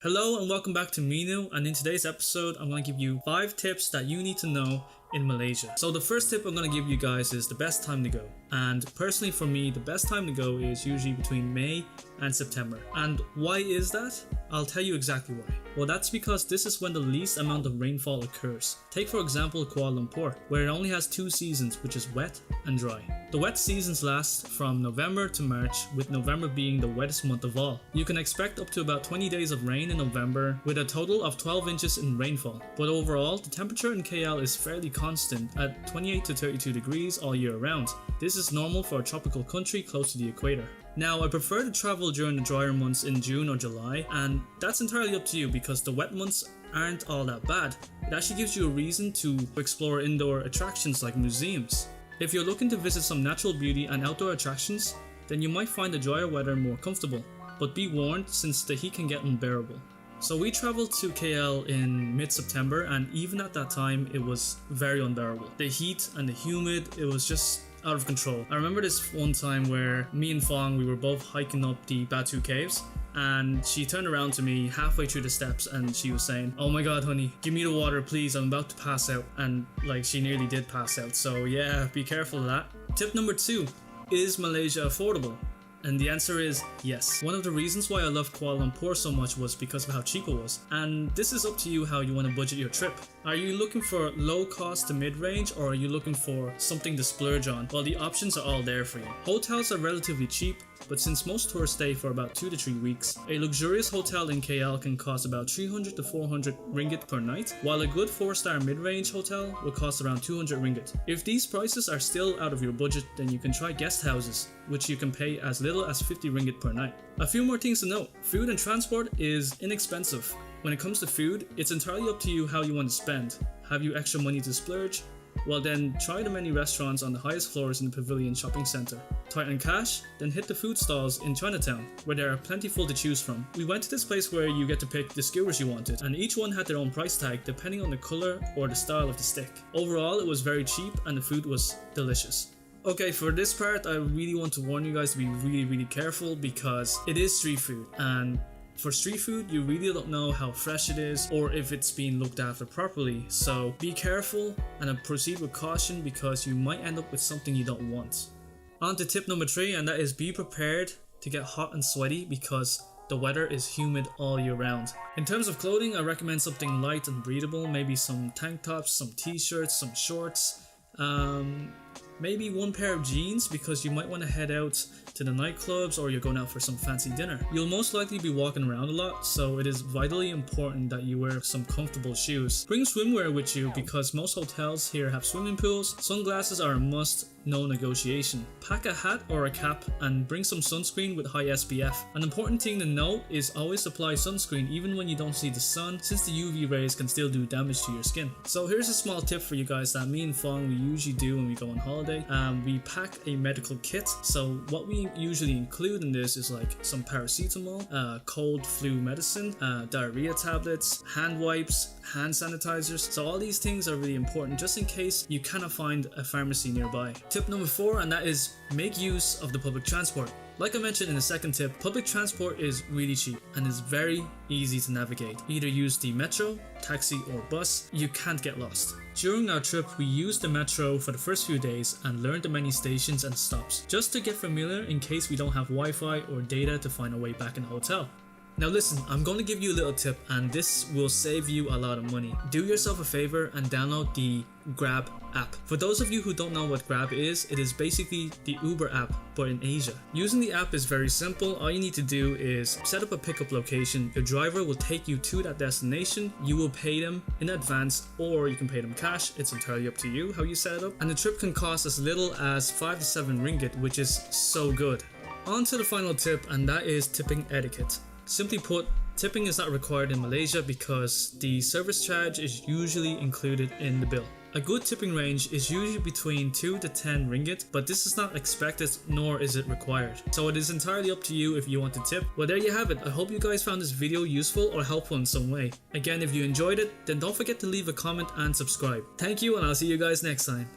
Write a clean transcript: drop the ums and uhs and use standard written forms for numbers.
Hello and welcome back to Minu, and in today's episode I'm going to give you 5 tips that you need to know in Malaysia. So the first tip I'm going to give you guys is the best time to go. And personally for me, the best time to go is usually between May and September. And why is that? I'll tell you exactly why. Well, that's because this is when the least amount of rainfall occurs. Take for example Kuala Lumpur, where it only has 2 seasons, which is wet and dry. The wet seasons last from November to March, with November being the wettest month of all. You can expect up to about 20 days of rain in November, with a total of 12 inches in rainfall. But overall, the temperature in KL is fairly constant at 28 to 32 degrees all year round. This is normal for a tropical country close to the equator. Now, I prefer to travel during the drier months in June or July, and that's entirely up to you because the wet months aren't all that bad. It actually gives you a reason to explore indoor attractions like museums. If you're looking to visit some natural beauty and outdoor attractions, then you might find the drier weather more comfortable, but be warned since the heat can get unbearable. So we traveled to KL in mid-September, and even at that time it was very unbearable. The heat and the humid, it was just out of control. I remember this one time where me and Fong, we were both hiking up the Batu caves, and she turned around to me halfway through the steps and she was saying, "Oh my god honey, give me the water please, I'm about to pass out." And like, she nearly did pass out, so yeah, be careful of that. Tip number 2, is Malaysia affordable? And the answer is yes. One of the reasons why I love Kuala Lumpur so much was because of how cheap it was. And this is up to you how you want to budget your trip. Are you looking for low cost to mid-range, or are you looking for something to splurge on? Well, the options are all there for you. Hotels are relatively cheap, but since most tourists stay for about 2 to 3 weeks, a luxurious hotel in KL can cost about 300 to 400 ringgit per night, while a good 4-star mid-range hotel will cost around 200 ringgit. If these prices are still out of your budget, then you can try guest houses, which you can pay as little as 50 ringgit per night. A few more things to note. Food and transport is inexpensive. When it comes to food, it's entirely up to you how you want to spend. Have you extra money to splurge? Well then, try the many restaurants on the highest floors in the Pavilion Shopping Centre. Tight on cash? Then hit the food stalls in Chinatown, where there are plentiful to choose from. We went to this place where you get to pick the skewers you wanted, and each one had their own price tag depending on the colour or the style of the stick. Overall, it was very cheap and the food was delicious. Okay, for this part, I really want to warn you guys to be really careful because it is street food, and for street food, you really don't know how fresh it is or if it's being looked after properly. So be careful and proceed with caution because you might end up with something you don't want. On to tip number 3, and that is be prepared to get hot and sweaty because the weather is humid all year round. In terms of clothing, I recommend something light and breathable, maybe some tank tops, some t-shirts, some shorts, maybe 1 pair of jeans because you might want to head out to the nightclubs or you're going out for some fancy dinner. You'll most likely be walking around a lot, so it is vitally important that you wear some comfortable shoes. Bring swimwear with you because most hotels here have swimming pools. Sunglasses are a must, no negotiation. Pack a hat or a cap and bring some sunscreen with high SPF. An important thing to note is always apply sunscreen even when you don't see the sun, since the UV rays can still do damage to your skin. So here's a small tip for you guys that me and Fong we usually do when we go on holiday. We pack a medical kit. So what we usually include in this is like some paracetamol, cold flu medicine, diarrhea tablets, hand wipes, hand sanitizers. So all these things are really important just in case you cannot find a pharmacy nearby. Tip number 4, and that is make use of the public transport. Like I mentioned in the second tip, public transport is really cheap and is very easy to navigate. Either use the metro, taxi or bus, you can't get lost. During our trip, we used the metro for the first few days and learned the many stations and stops, just to get familiar in case we don't have Wi-Fi or data to find our way back in the hotel. Now listen, I'm going to give you a little tip and this will save you a lot of money. Do yourself a favor and download the Grab app. For those of you who don't know what Grab is, it is basically the Uber app but in Asia. Using the app is very simple. All you need to do is set up a pickup location. Your driver will take you to that destination. You will pay them in advance or you can pay them cash. It's entirely up to you how you set it up. And the trip can cost as little as 5 to 7 ringgit, which is so good. On to the final tip, and that is tipping etiquette. Simply put, tipping is not required in Malaysia because the service charge is usually included in the bill. A good tipping range is usually between 2 to 10 ringgit, but this is not expected nor is it required. So it is entirely up to you if you want to tip. Well, there you have it. I hope you guys found this video useful or helpful in some way. Again, if you enjoyed it, then don't forget to leave a comment and subscribe. Thank you, and I'll see you guys next time.